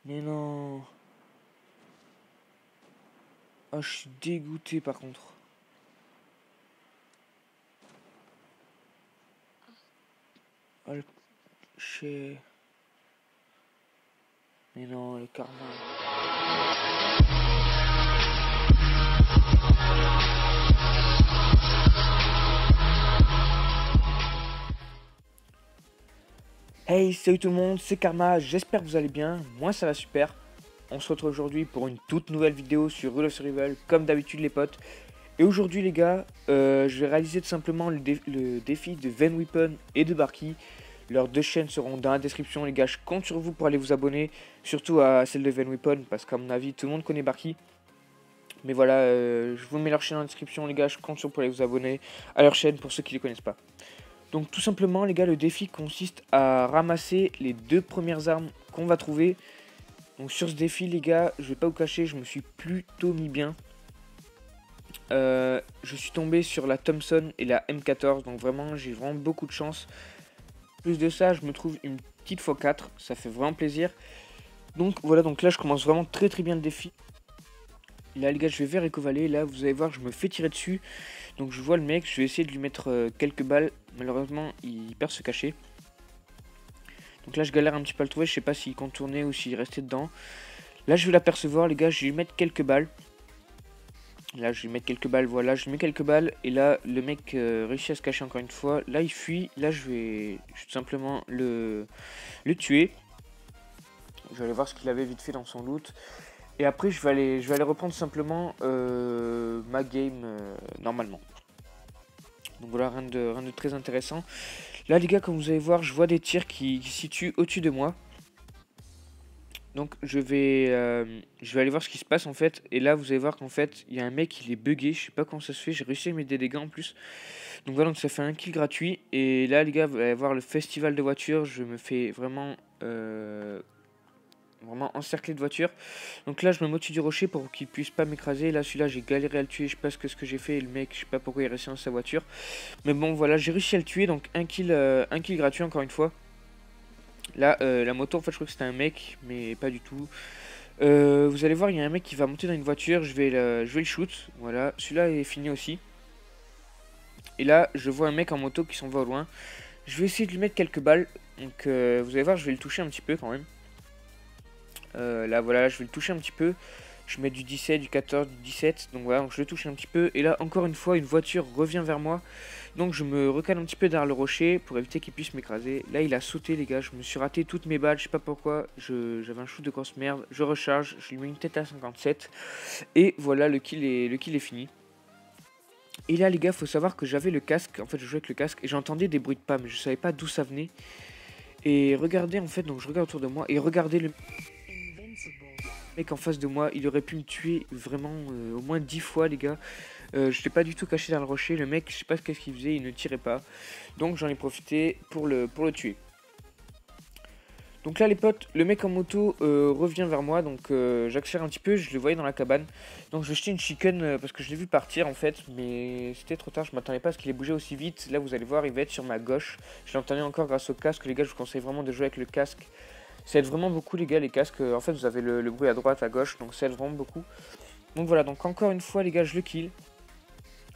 Mais non. Ah, je suis dégoûté par contre. Ah, chez... Mais non, le karma. Hey, salut tout le monde, c'est Karma, j'espère que vous allez bien, moi ça va super. On se retrouve aujourd'hui pour une toute nouvelle vidéo sur Rule of Survival, comme d'habitude les potes. Et aujourd'hui les gars, je vais réaliser tout simplement le défi de Van Weapon et de Barky. Leurs deux chaînes seront dans la description les gars, je compte sur vous pour aller vous abonner. Surtout à celle de Van Weapon, parce qu'à mon avis tout le monde connaît Barky. Mais voilà, je vous mets leur chaîne dans la description les gars, je compte sur vous pour aller vous abonner à leur chaîne pour ceux qui ne les connaissent pas. Donc tout simplement les gars, le défi consiste à ramasser les deux premières armes qu'on va trouver. Donc sur ce défi les gars, je vais pas vous cacher, je me suis plutôt mis bien. Je suis tombé sur la Thompson et la M14, donc vraiment j'ai vraiment beaucoup de chance. Plus de ça, je me trouve une petite x4, ça fait vraiment plaisir. Donc voilà, donc là je commence vraiment très bien le défi. Là les gars, je vais vers Eco Valley, là vous allez voir, je me fais tirer dessus. Donc je vois le mec, je vais essayer de lui mettre quelques balles. Malheureusement, il perd se cacher. Donc là, je galère un petit peu à le trouver. Je sais pas s'il contournait ou s'il restait dedans. Là, je vais l'apercevoir, les gars. Je vais lui mettre quelques balles. Là, je vais lui mettre quelques balles. Voilà, je lui mets quelques balles. Et là, le mec réussit à se cacher encore une fois. Là, il fuit. Là, je vais tout simplement le tuer. Je vais aller voir ce qu'il avait vite fait dans son loot. Et après, je vais aller reprendre simplement ma game normalement. Donc voilà, rien de très intéressant. Là, les gars, comme vous allez voir, je vois des tirs qui se situent au-dessus de moi. Donc je vais aller voir ce qui se passe en fait. Et là, vous allez voir qu'en fait, il y a un mec, il est bugué. Je sais pas comment ça se fait. J'ai réussi à mettre des dégâts en plus. Donc voilà, donc ça fait un kill gratuit. Et là, les gars, vous allez voir le festival de voitures. Je me fais vraiment encercler de voitures. Donc là, je me motive du rocher pour qu'il puisse pas m'écraser. Là, celui-là, j'ai galéré à le tuer. Je sais pas ce que j'ai fait. Et le mec, je sais pas pourquoi il est resté dans sa voiture. Mais bon, voilà, j'ai réussi à le tuer. Donc un kill gratuit encore une fois. Là, la moto, en fait, je crois que c'était un mec, mais pas du tout. Vous allez voir, il y a un mec qui va monter dans une voiture. Je vais le shoot. Voilà, celui-là est fini aussi. Et là, je vois un mec en moto qui s'en va au loin. Je vais essayer de lui mettre quelques balles. Donc, vous allez voir, je vais le toucher un petit peu quand même. Là, voilà, je vais le toucher un petit peu. Je mets du 17, du 14, du 17. Donc voilà, donc je le touche un petit peu. Et là, encore une fois, une voiture revient vers moi. Donc je me recale un petit peu derrière le rocher pour éviter qu'il puisse m'écraser. Là, il a sauté, les gars. Je me suis raté toutes mes balles. Je sais pas pourquoi. J'avais un shoot de grosse merde. Je recharge. Je lui mets une tête à 57. Et voilà, le kill est fini. Et là, les gars, faut savoir que j'avais le casque. En fait, je jouais avec le casque. Et j'entendais des bruits de pas. Mais je savais pas d'où ça venait. Et regardez, en fait, donc je regarde autour de moi. Et regardez le mec en face de moi, il aurait pu me tuer vraiment au moins 10 fois les gars. Je n'étais pas du tout caché dans le rocher, le mec je sais pas ce qu'il faisait, il ne tirait pas. Donc j'en ai profité pour le tuer. Donc là les potes, le mec en moto revient vers moi, donc j'accélère un petit peu, je le voyais dans la cabane. Donc je vais jeter une chicken parce que je l'ai vu partir en fait, mais c'était trop tard, je m'attendais pas à ce qu'il ait bougé aussi vite. Là vous allez voir, il va être sur ma gauche. Je l'entendais encore grâce au casque, les gars je vous conseille vraiment de jouer avec le casque. Ça aide vraiment beaucoup les gars, les casques. En fait vous avez le bruit à droite, à gauche, donc ça aide vraiment beaucoup. Donc voilà, donc encore une fois les gars, je le kill.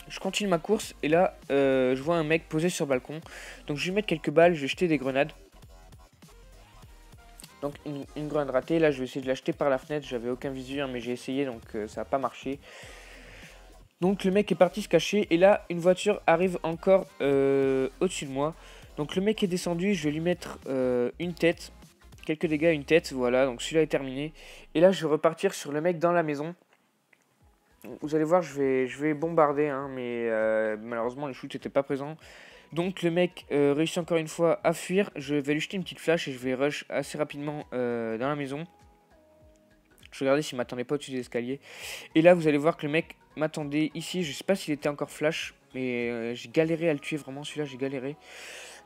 Je continue ma course et là je vois un mec posé sur le balcon. Donc je vais lui mettre quelques balles, je vais jeter des grenades. Donc une grenade ratée, là je vais essayer de l'acheter par la fenêtre. J'avais aucun visu mais j'ai essayé donc ça n'a pas marché. Donc le mec est parti se cacher et là une voiture arrive encore au-dessus de moi. Donc le mec est descendu, je vais lui mettre une tête. Quelques dégâts, une tête, voilà, donc celui-là est terminé. Et là, je vais repartir sur le mec dans la maison. Vous allez voir, je vais bombarder, hein, mais malheureusement, les shoots n'étaient pas présents. Donc le mec réussit encore une fois à fuir. Je vais lui jeter une petite flash et je vais rush assez rapidement dans la maison. Je regardais s'il m'attendait pas au-dessus des escaliers. Et là, vous allez voir que le mec m'attendait ici. Je sais pas s'il était encore flash, mais j'ai galéré à le tuer, vraiment, celui-là, j'ai galéré.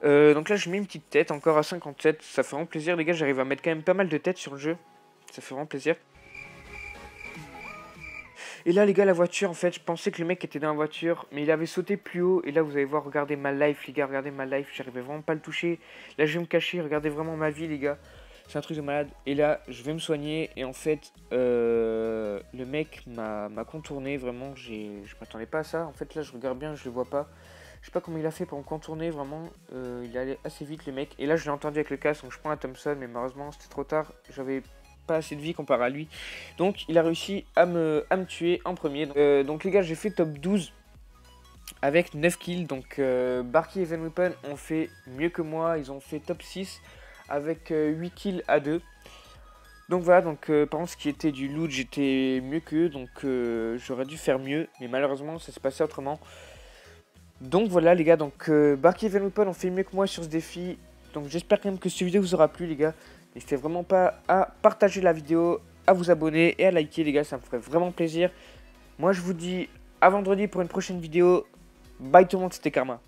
Donc là je mets une petite tête encore à 57. Ça fait vraiment plaisir les gars, j'arrive à mettre quand même pas mal de têtes sur le jeu. Ça fait vraiment plaisir. Et là les gars, la voiture en fait, je pensais que le mec était dans la voiture, mais il avait sauté plus haut. Et là vous allez voir, regardez ma life les gars, regardez ma life. J'arrivais vraiment pas à le toucher. Là je vais me cacher, regardez vraiment ma vie les gars. C'est un truc de malade. Et là, je vais me soigner. Et en fait, le mec m'a contourné. Vraiment, je m'attendais pas à ça. En fait, là, je regarde bien, je le vois pas. Je sais pas comment il a fait pour me contourner. Vraiment, il allait assez vite, le mec. Et là, je l'ai entendu avec le casque. Donc, je prends un Thompson. Mais malheureusement, c'était trop tard. J'avais pas assez de vie comparé à lui. Donc, il a réussi à me tuer en premier. Donc les gars, j'ai fait top 12. Avec 9 kills, donc Barky et Van Weapon ont fait mieux que moi, ils ont fait top 6 avec 8 kills à 2. Donc voilà, donc par contre ce qui était du loot, j'étais mieux qu'eux, donc j'aurais dû faire mieux, mais malheureusement ça s'est passé autrement. Donc voilà les gars, donc Barky et Van Weapon ont fait mieux que moi sur ce défi, donc j'espère quand même que cette vidéo vous aura plu les gars. N'hésitez vraiment pas à partager la vidéo, à vous abonner et à liker les gars, ça me ferait vraiment plaisir. Moi je vous dis à vendredi pour une prochaine vidéo. Bye tout le monde, c'était Karma.